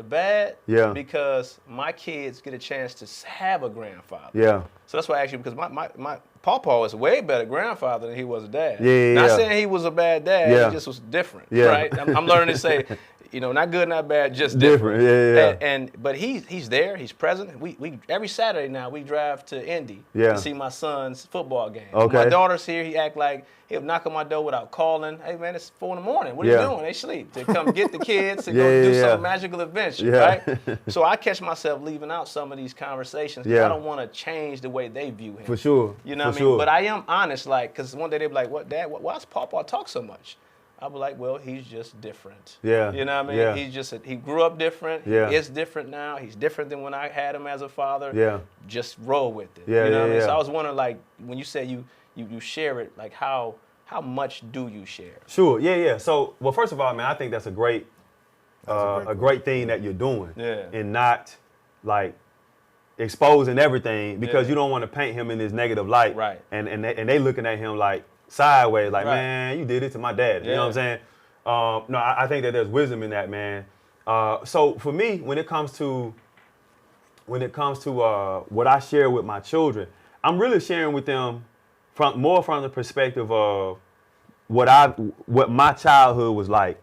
Speaker 4: bad because my kids get a chance to have a grandfather. Yeah. So that's why I asked you, because my Pawpaw was a way better grandfather than he was a dad. Not saying he was a bad dad, he just was different, right? I'm learning to say, not good, not bad, just different. But he's there, he's present. We every Saturday now we drive to Indy to see my son's football game. Okay. My daughter's here, he act like he'll knock on my door without calling. Hey man, it's 4 in the morning. What are you doing? They sleep. To come get the kids to go do some magical adventure, right? So I catch myself leaving out some of these conversations because I don't want to change the way they view him.
Speaker 5: For sure.
Speaker 4: You know what I mean? But I am honest, like, because one day they'll be like, what, Dad, why does Pawpaw talk so much? I'll be like, well, he's just different. Yeah. You know what I mean? Yeah. He grew up different. Yeah. He is different now. He's different than when I had him as a father. Yeah. Just roll with it. Yeah, you know what I mean? So I was wondering, like, when you say you share it, like, how much do you share?
Speaker 5: Sure. Yeah. So, well, first of all, man, I think that's a great thing that you're doing. Yeah. And not, like, exposing everything because you don't want to paint him in this negative light.
Speaker 4: Right.
Speaker 5: And they looking at him like sideways, like,
Speaker 4: Right.
Speaker 5: man, you did it to my dad.
Speaker 4: Yeah.
Speaker 5: You know what I'm saying? No, I think that there's wisdom in that, man. So for me, when it comes to what I share with my children, I'm really sharing with them more from the perspective of what my childhood was like,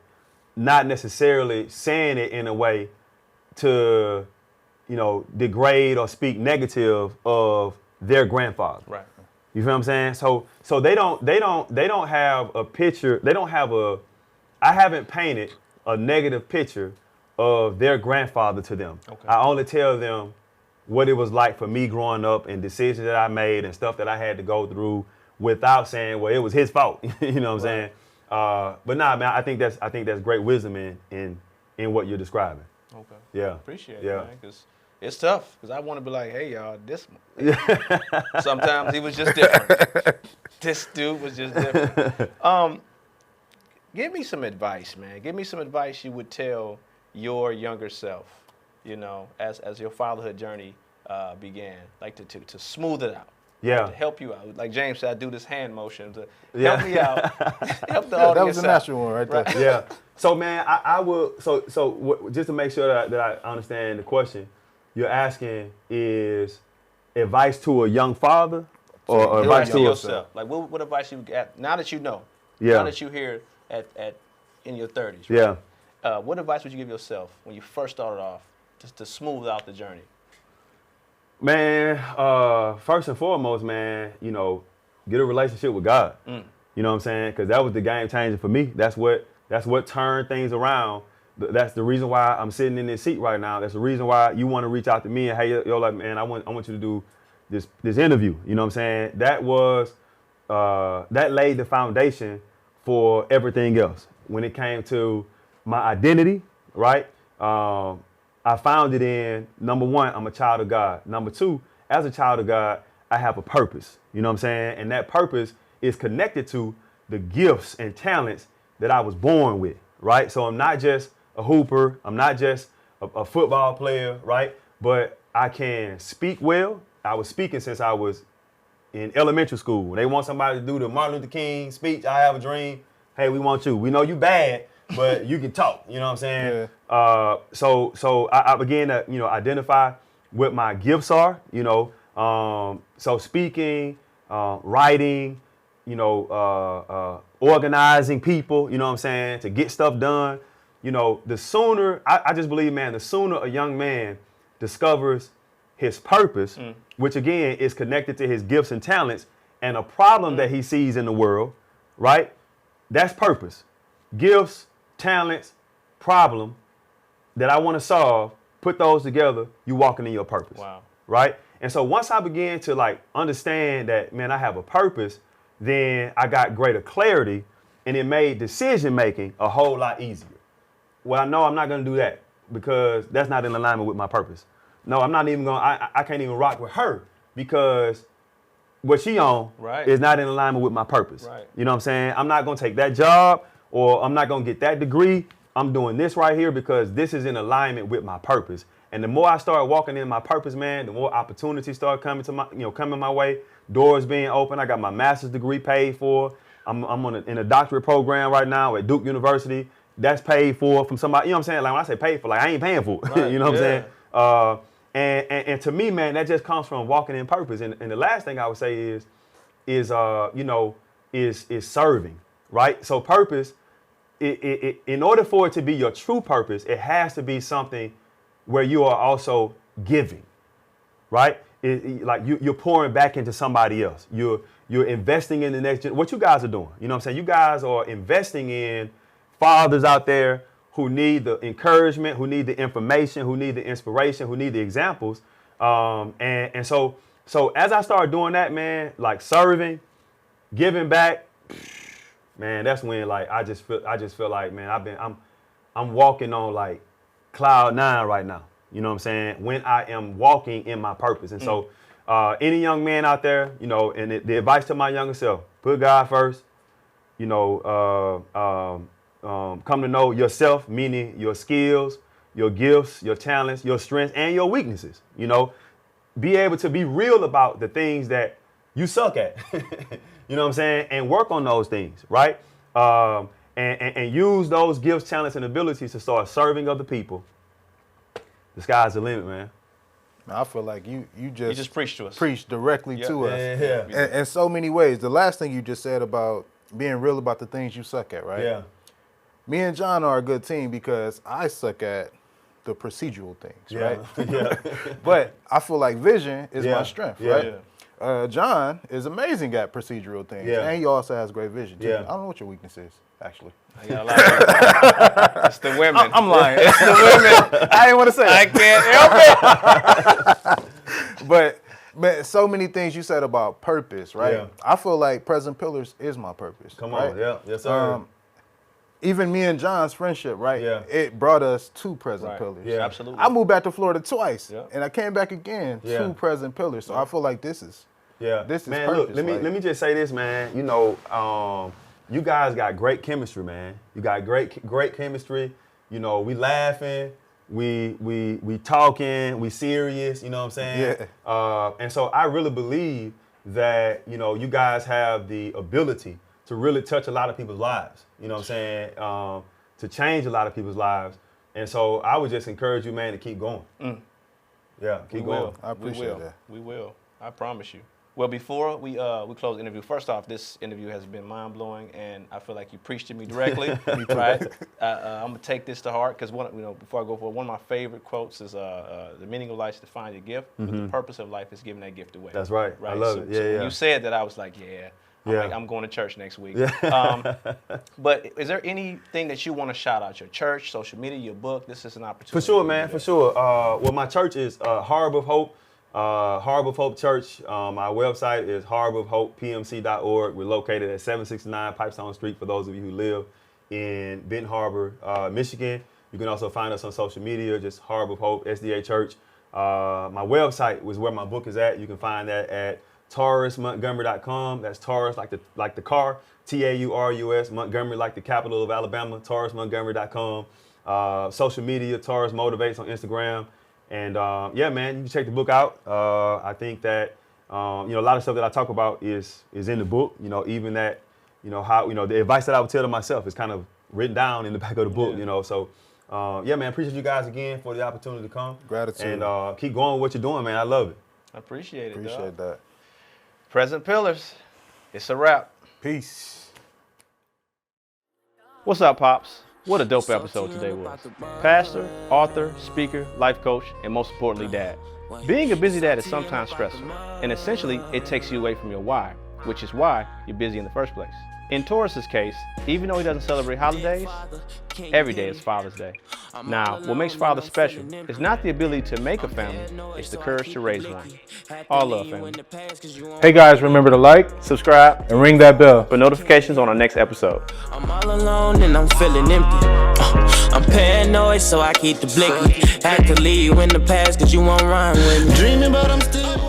Speaker 5: not necessarily saying it in a way to, degrade or speak negative of their grandfather.
Speaker 4: Right.
Speaker 5: You feel what I'm saying? So they don't have a picture. I haven't painted a negative picture of their grandfather to them.
Speaker 4: Okay.
Speaker 5: I only tell them what it was like for me growing up and decisions that I made and stuff that I had to go through without saying, well, it was his fault. You know what I'm saying? But nah, man, I think that's great wisdom in what you're describing.
Speaker 4: Okay.
Speaker 5: Yeah.
Speaker 4: Appreciate it, man, because it's tough. Because I want to be like, hey, y'all, this. Sometimes he was just different. This dude was just different. Give me some advice, man. Give me some advice you would tell your younger self, as your fatherhood journey began, like to smooth it out.
Speaker 5: Yeah.
Speaker 4: To help you out. Like James said, I do this hand motion to help me out. Help the audience
Speaker 3: That was a
Speaker 4: out.
Speaker 3: natural one right there.
Speaker 4: Right.
Speaker 5: Yeah. So, man, I will. Just to make sure that I understand the question, you're asking is advice to a young father or advice to
Speaker 4: yourself. Like, what advice you got now that you know?
Speaker 5: Yeah.
Speaker 4: Now that you're here in your 30s. Right?
Speaker 5: Yeah.
Speaker 4: What advice would you give yourself when you first started off, just to smooth out the journey?
Speaker 5: Man, first and foremost, man, get a relationship with God. You know what I'm saying? Because that was the game changer for me. That's what turned things around. That's the reason why I'm sitting in this seat right now. That's the reason why you want to reach out to me and, hey, yo, like, man, I want you to do this interview. You know what I'm saying? That laid the foundation for everything else. When it came to my identity, right? I found it in, number one, I'm a child of God. Number two, as a child of God, I have a purpose. You know what I'm saying? And that purpose is connected to the gifts and talents that I was born with, right? So I'm not just a hooper. I'm not just a football player, right? But I can speak well. I was speaking since I was in elementary school. When they want somebody to do the Martin Luther King speech, I have a dream. Hey, we want you. We know you bad, but you can talk. You know what I'm saying? Yeah. So I began to, identify what my gifts are, so speaking, writing, organizing people, you know what I'm saying, to get stuff done. The sooner, I just believe, man, the sooner a young man discovers his purpose, which again is connected to his gifts and talents and a problem that he sees in the world, right? That's purpose. Gifts, talents, problem that I want to solve, put those together, you walking in your purpose.
Speaker 4: Wow.
Speaker 5: Right? And so once I began to understand that, man, I have a purpose, then I got greater clarity and it made decision making a whole lot easier. Well, I know I'm not going to do that because that's not in alignment with my purpose. No, I'm not even going to, I can't even rock with her because what she on is not in alignment with my purpose.
Speaker 4: Right.
Speaker 5: You know what I'm saying? I'm not going to take that job or I'm not going to get that degree. I'm doing this right here because this is in alignment with my purpose. And the more I start walking in my purpose, man, the more opportunities start coming to coming my way. Doors being open. I got my master's degree paid for. I'm in a doctorate program right now at Duke University. That's paid for from somebody. You know what I'm saying? Like when I say paid for, I ain't paying for it.
Speaker 4: Right.
Speaker 5: You know what I'm saying? And to me, man, that just comes from walking in purpose. And the last thing I would say is serving, right? So purpose, in order for it to be your true purpose, it has to be something where you are also giving, right? Like you're pouring back into somebody else. You're investing in the next gen. What you guys are doing, you know what I'm saying? You guys are investing in fathers out there who need the encouragement, who need the information, who need the inspiration, who need the examples. And so as I started doing that, man, like serving, giving back, man, that's when I just feel like, man, I'm walking on like cloud 9 right now. You know what I'm saying? When I am walking in my purpose. And so any young man out there, and the advice to my younger self, put God first, come to know yourself, meaning your skills, your gifts, your talents, your strengths, and your weaknesses. be able to be real about the things that you suck at. You know what I'm saying? And work on those things, right? And use those gifts, talents, and abilities to start serving other people. The sky's the limit, man.
Speaker 3: I feel like you
Speaker 4: just preached to us.
Speaker 3: Preached directly to us.
Speaker 5: Yeah.
Speaker 3: In so many ways. The last thing you just said about being real about the things you suck at, right?
Speaker 5: Yeah.
Speaker 3: Me and John are a good team because I suck at the procedural things, right?
Speaker 5: Yeah.
Speaker 3: But I feel like vision is my strength, right?
Speaker 4: Yeah.
Speaker 3: John is amazing at procedural things, and he also has great vision too.
Speaker 5: Yeah.
Speaker 3: I don't know what your weakness is, actually.
Speaker 4: I got a lot of it's the women.
Speaker 3: I'm lying. It's the women. I didn't want to say that.
Speaker 4: I can't help it.
Speaker 3: But man, so many things you said about purpose, right?
Speaker 5: Yeah.
Speaker 3: I feel like Present Pillars is my purpose.
Speaker 5: Come
Speaker 3: right?
Speaker 5: on, yeah, yes sir.
Speaker 3: Even me and John's friendship, right?
Speaker 5: Yeah.
Speaker 3: It brought us two Present
Speaker 4: Right.
Speaker 3: Pillars.
Speaker 5: Yeah.
Speaker 4: Absolutely.
Speaker 3: I moved back to Florida twice,
Speaker 4: Yeah.
Speaker 3: and I came back again, two Present Pillars. So I feel like this is this is
Speaker 5: man,
Speaker 3: purpose.
Speaker 5: look, let me just say this, man. You know, you guys got great chemistry, man. You got great chemistry. You know, we laughing, we talking, we serious, you know what I'm saying?
Speaker 3: Yeah.
Speaker 5: And so I really believe that, you know, you guys have the ability to really touch a lot of people's lives, you know what I'm saying? To change a lot of people's lives. And so I would just encourage you, man, to keep going. Yeah, keep going.
Speaker 3: I appreciate that.
Speaker 4: We will. I promise you. Well, before we close the interview, first off, this interview has been mind-blowing, and I feel like you preached to me directly, right? I'm going to take this to heart because, before I go forward, one of my favorite quotes is the meaning of life is to find your gift, but the purpose of life is giving that gift away.
Speaker 5: That's right. I love it.
Speaker 4: So when you said that, I was like, I'm going to church next week. But is there anything that you want to shout out? Your church, social media, your book? This is an opportunity.
Speaker 5: For sure, man, for sure. Well, my church is Harbor of Hope. Harbor of Hope Church. My website is harborofhopepmc.org. We're located at 769 Pipestone Street for those of you who live in Benton Harbor, Michigan. You can also find us on social media, just Harbor of Hope, SDA Church. My website was where my book is at. You can find that at taurusmontgomery.com. That's Taurus like the car, Taurus, Montgomery like the capital of Alabama, taurusmontgomery.com. Social media, Taurus Motivates on Instagram. And man, you can check the book out. I think that a lot of stuff that I talk about is in the book. You know, even that, how the advice that I would tell to myself is kind of written down in the back of the book. So man, appreciate you guys again for the opportunity to come.
Speaker 3: Gratitude.
Speaker 5: And keep going with what you're doing, man. I love it.
Speaker 4: I appreciate it.
Speaker 3: Appreciate that.
Speaker 4: Present Pillars. It's a wrap.
Speaker 3: Peace.
Speaker 4: What's up, Pops? What a dope episode today was. Pastor, author, speaker, life coach, and most importantly, dad. Being a busy dad is sometimes stressful, and essentially it takes you away from your why, which is why you're busy in the first place. In Taurus's case, even though he doesn't celebrate holidays, every day is Father's Day. Now, what makes father special is not the ability to make a family, it's the courage to raise one. All love, family.
Speaker 6: Hey guys, remember to like, subscribe, and ring that bell
Speaker 4: for notifications on our next episode.
Speaker 1: I'm all alone and I'm feeling empty. I'm paranoid, so I keep the blicky. Had to leave you in the past cause you won't rhyme with me.
Speaker 2: Dreaming, but I'm still